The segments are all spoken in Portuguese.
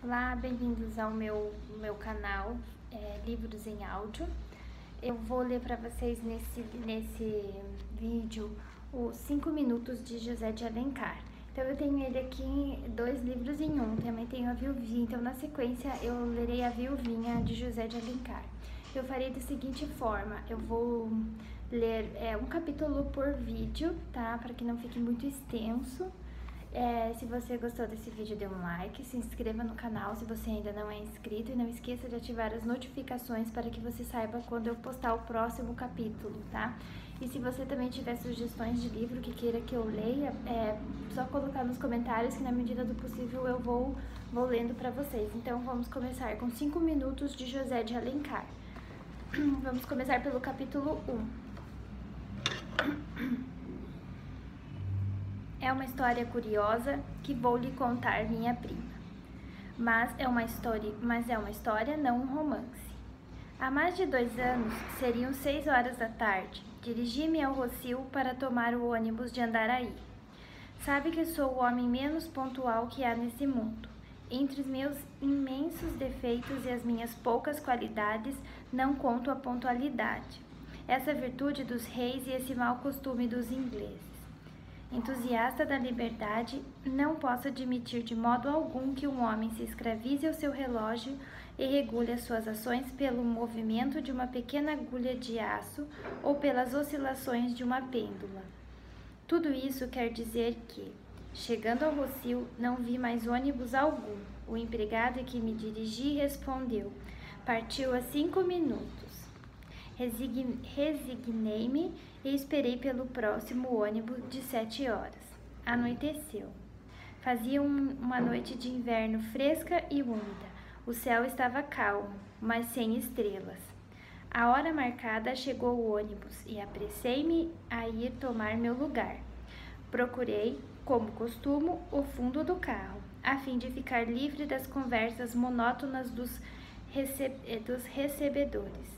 Olá, bem-vindos ao meu canal Livros em Áudio. Eu vou ler para vocês nesse vídeo os 5 minutos de José de Alencar. Então eu tenho ele aqui, 2 livros em um, também tenho a Viuvinha, então na sequência eu lerei a Viuvinha de José de Alencar. Eu farei da seguinte forma, eu vou ler um capítulo por vídeo, tá? Para que não fique muito extenso. Se você gostou desse vídeo, dê um like, se inscreva no canal se você ainda não é inscrito e não esqueça de ativar as notificações para que você saiba quando eu postar o próximo capítulo, tá? E se você também tiver sugestões de livro que queira que eu leia, só colocar nos comentários que na medida do possível eu vou lendo para vocês. Então vamos começar com 5 minutos de José de Alencar. Vamos começar pelo capítulo 1. É uma história curiosa que vou lhe contar, minha prima. Mas é uma história, não um romance. Há mais de 2 anos, seriam 6 horas da tarde, dirigi-me ao Rossio para tomar o ônibus de Andaraí. Sabe que sou o homem menos pontual que há nesse mundo. Entre os meus imensos defeitos e as minhas poucas qualidades, não conto a pontualidade. Essa virtude dos reis e esse mau costume dos ingleses. Entusiasta da liberdade, não posso admitir de modo algum que um homem se escravize ao seu relógio e regule as suas ações pelo movimento de uma pequena agulha de aço ou pelas oscilações de uma pêndula. Tudo isso quer dizer que, chegando ao Rossio, não vi mais ônibus algum. O empregado que me dirigi respondeu: partiu há 5 minutos. Resignei-me e esperei pelo próximo ônibus de 7 horas. Anoiteceu. Fazia uma noite de inverno fresca e úmida. O céu estava calmo, mas sem estrelas. A hora marcada chegou o ônibus e apressei-me a ir tomar meu lugar. Procurei, como costumo, o fundo do carro, a fim de ficar livre das conversas monótonas dos recebedores,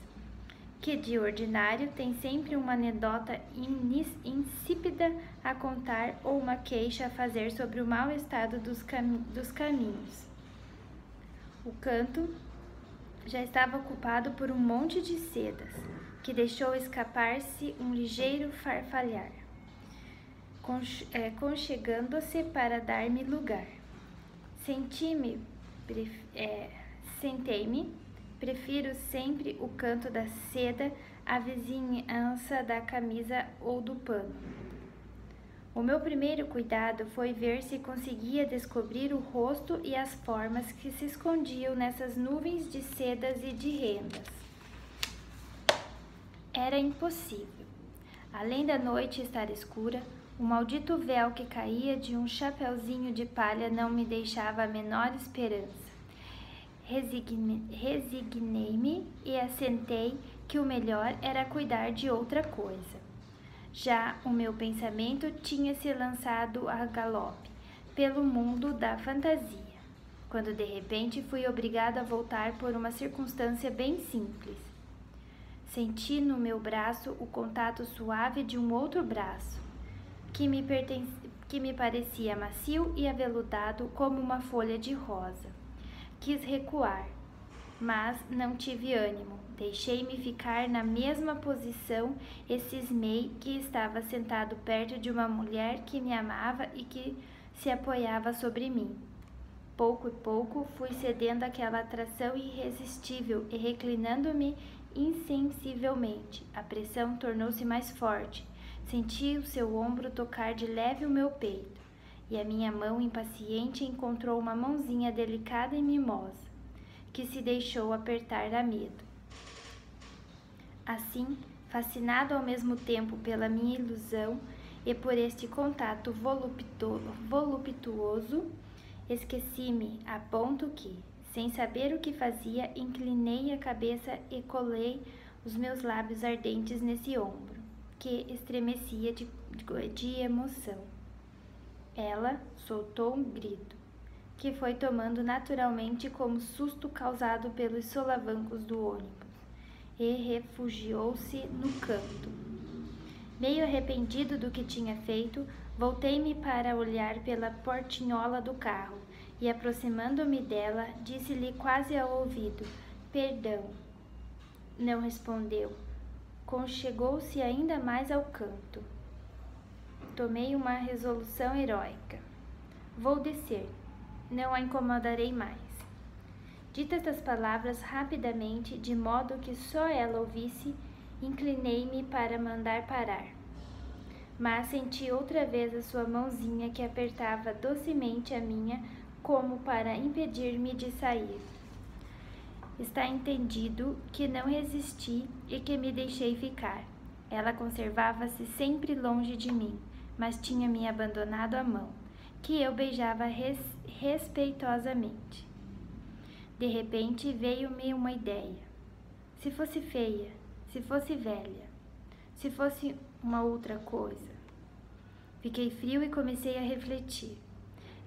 que de ordinário tem sempre uma anedota insípida a contar ou uma queixa a fazer sobre o mau estado dos caminhos. O canto já estava ocupado por um monte de sedas, que deixou escapar-se um ligeiro farfalhar, conchegando-se para dar-me lugar. Sentei-me. Prefiro sempre o canto da seda à vizinhança da camisa ou do pano. O meu primeiro cuidado foi ver se conseguia descobrir o rosto e as formas que se escondiam nessas nuvens de sedas e de rendas. Era impossível. Além da noite estar escura, o maldito véu que caía de um chapeuzinho de palha não me deixava a menor esperança. Resignei-me e assentei que o melhor era cuidar de outra coisa. Já o meu pensamento tinha se lançado a galope pelo mundo da fantasia, quando de repente fui obrigado a voltar por uma circunstância bem simples. Senti no meu braço o contato suave de um outro braço, que me parecia macio e aveludado como uma folha de rosa. Quis recuar, mas não tive ânimo. Deixei-me ficar na mesma posição e cismei que estava sentado perto de uma mulher que me amava e que se apoiava sobre mim. Pouco e pouco fui cedendo àquela atração irresistível e reclinando-me insensivelmente. A pressão tornou-se mais forte. Senti o seu ombro tocar de leve o meu peito. E a minha mão impaciente encontrou uma mãozinha delicada e mimosa, que se deixou apertar a medo. Assim, fascinado ao mesmo tempo pela minha ilusão e por este contato voluptuoso, esqueci-me a ponto que, sem saber o que fazia, inclinei a cabeça e colei os meus lábios ardentes nesse ombro, que estremecia de emoção. Ela soltou um grito, que foi tomando naturalmente como susto causado pelos solavancos do ônibus, e refugiou-se no canto. Meio arrependido do que tinha feito, voltei-me para olhar pela portinhola do carro e, aproximando-me dela, disse-lhe quase ao ouvido: "Perdão." Não respondeu. Conchegou-se ainda mais ao canto. Tomei uma resolução heróica. "Vou descer. Não a incomodarei mais." Ditas estas palavras rapidamente, de modo que só ela ouvisse, inclinei-me para mandar parar. Mas senti outra vez a sua mãozinha que apertava docemente a minha, como para impedir-me de sair. Está entendido que não resisti e que me deixei ficar. Ela conservava-se sempre longe de mim, mas tinha me abandonado a mão, que eu beijava respeitosamente. De repente veio-me uma ideia. Se fosse feia, se fosse velha, se fosse uma outra coisa. Fiquei frio e comecei a refletir.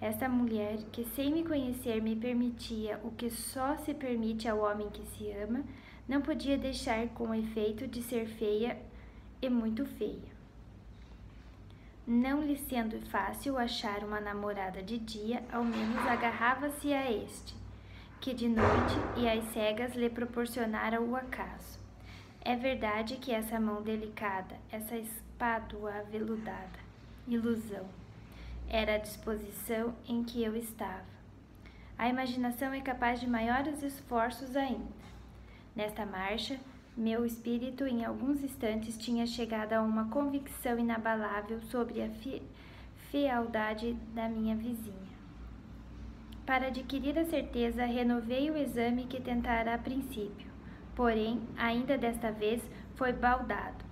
Esta mulher, que sem me conhecer me permitia o que só se permite ao homem que se ama, não podia deixar com o efeito de ser feia e muito feia. Não lhe sendo fácil achar uma namorada de dia, ao menos agarrava-se a este, que de noite e às cegas lhe proporcionara o acaso. É verdade que essa mão delicada, essa espádua aveludada, ilusão, era a disposição em que eu estava. A imaginação é capaz de maiores esforços ainda. Nesta marcha, meu espírito em alguns instantes tinha chegado a uma convicção inabalável sobre a fealdade da minha vizinha. Para adquirir a certeza, renovei o exame que tentara a princípio, porém, ainda desta vez, foi baldado.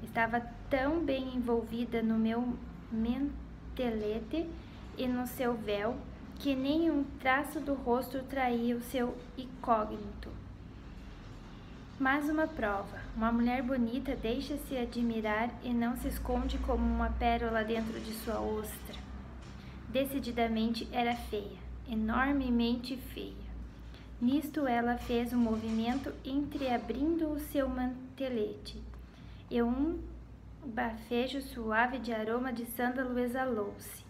Estava tão bem envolvida no meu mentelete e no seu véu, que nem um traço do rosto traía o seu incógnito. Mas uma prova: uma mulher bonita deixa-se admirar e não se esconde como uma pérola dentro de sua ostra. Decididamente era feia, enormemente feia. Nisto ela fez um movimento entreabrindo o seu mantelete, e um bafejo suave de aroma de sândalo exalou-se.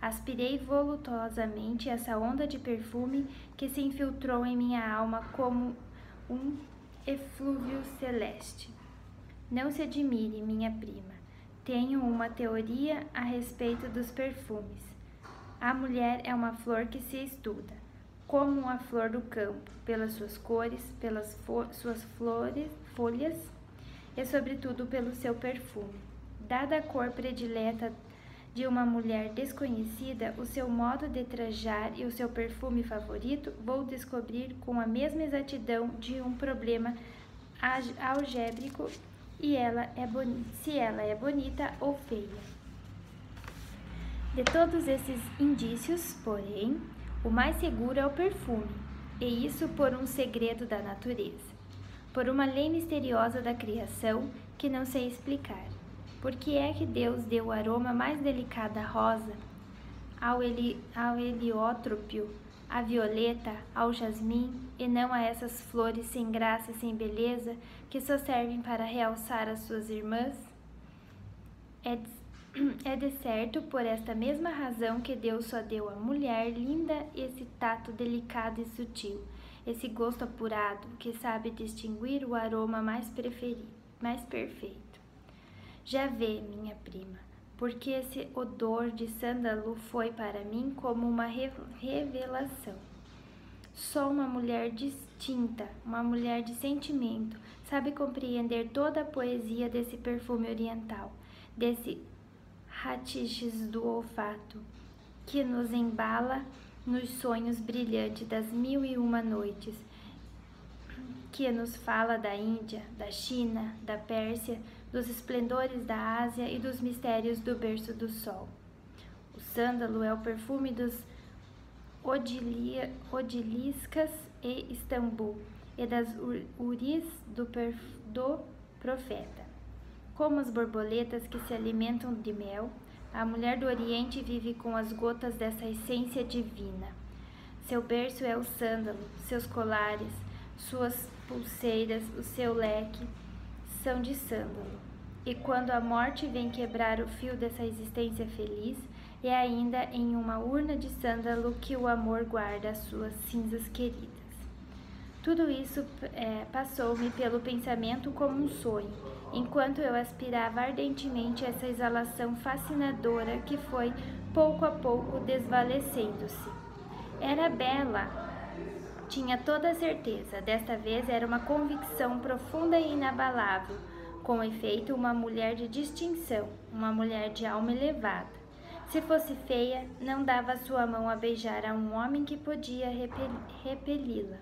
Aspirei voluptuosamente essa onda de perfume que se infiltrou em minha alma como um eflúvio celeste. Não se admire, minha prima. Tenho uma teoria a respeito dos perfumes. A mulher é uma flor que se estuda, como a flor do campo, pelas suas cores, pelas suas folhas e, sobretudo, pelo seu perfume. Dada a cor predileta de uma mulher desconhecida, o seu modo de trajar e o seu perfume favorito, vou descobrir com a mesma exatidão de um problema algébrico se ela é bonita ou feia. De todos esses indícios, porém, o mais seguro é o perfume, e isso por um segredo da natureza, por uma lei misteriosa da criação que não sei explicar. Por que é que Deus deu o aroma mais delicado à rosa, ao heliotrópio, à violeta, ao jasmim, e não a essas flores sem graça e sem beleza que só servem para realçar as suas irmãs? É de certo por esta mesma razão que Deus só deu à mulher linda esse tato delicado e sutil, esse gosto apurado que sabe distinguir o aroma mais perfeito. Já vê, minha prima, porque esse odor de sândalo foi para mim como uma revelação. Só uma mulher distinta, uma mulher de sentimento, sabe compreender toda a poesia desse perfume oriental, desse ratiches do olfato, que nos embala nos sonhos brilhantes das 1001 noites, que nos fala da Índia, da China, da Pérsia, dos esplendores da Ásia e dos mistérios do berço do sol. O sândalo é o perfume dos odiliscas e Istambul, e das uris do profeta. Como as borboletas que se alimentam de mel, a mulher do Oriente vive com as gotas dessa essência divina. Seu berço é o sândalo, seus colares, suas pulseiras, o seu leque são de sândalo. E quando a morte vem quebrar o fio dessa existência feliz, e ainda em uma urna de sândalo que o amor guarda as suas cinzas queridas. Tudo isso passou-me pelo pensamento como um sonho, enquanto eu aspirava ardentemente essa exalação fascinadora que foi, pouco a pouco, desvanecendo-se. Era bela, tinha toda a certeza. Desta vez era uma convicção profunda e inabalável. Com efeito, uma mulher de distinção, uma mulher de alma elevada. Se fosse feia, não dava sua mão a beijar a um homem que podia repeli-la.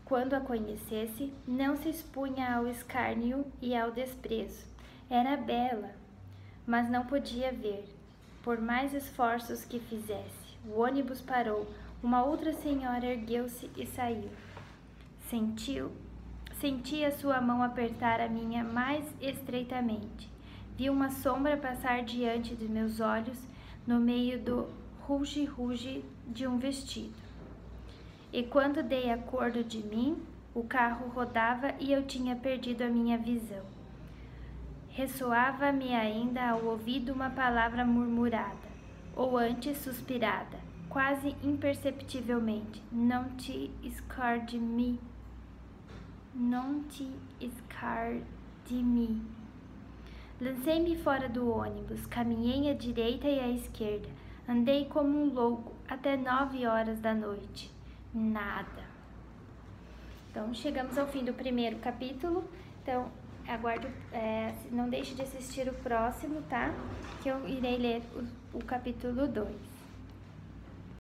Quando a conhecesse, não se expunha ao escárnio e ao desprezo. Era bela, mas não podia ver, por mais esforços que fizesse. O ônibus parou. Uma outra senhora ergueu-se e saiu. Senti a sua mão apertar a minha mais estreitamente. Vi uma sombra passar diante de meus olhos no meio do ruge-ruge de um vestido. E quando dei acordo de mim, o carro rodava e eu tinha perdido a minha visão. Ressoava-me ainda ao ouvido uma palavra murmurada, ou antes suspirada, quase imperceptivelmente: não te escar de mim. Não te escar de mim. Lancei-me fora do ônibus, caminhei à direita e à esquerda, andei como um louco até 9 horas da noite. Nada. Então, chegamos ao fim do primeiro capítulo. Então, aguarde, não deixe de assistir o próximo, tá? Que eu irei ler o capítulo 2.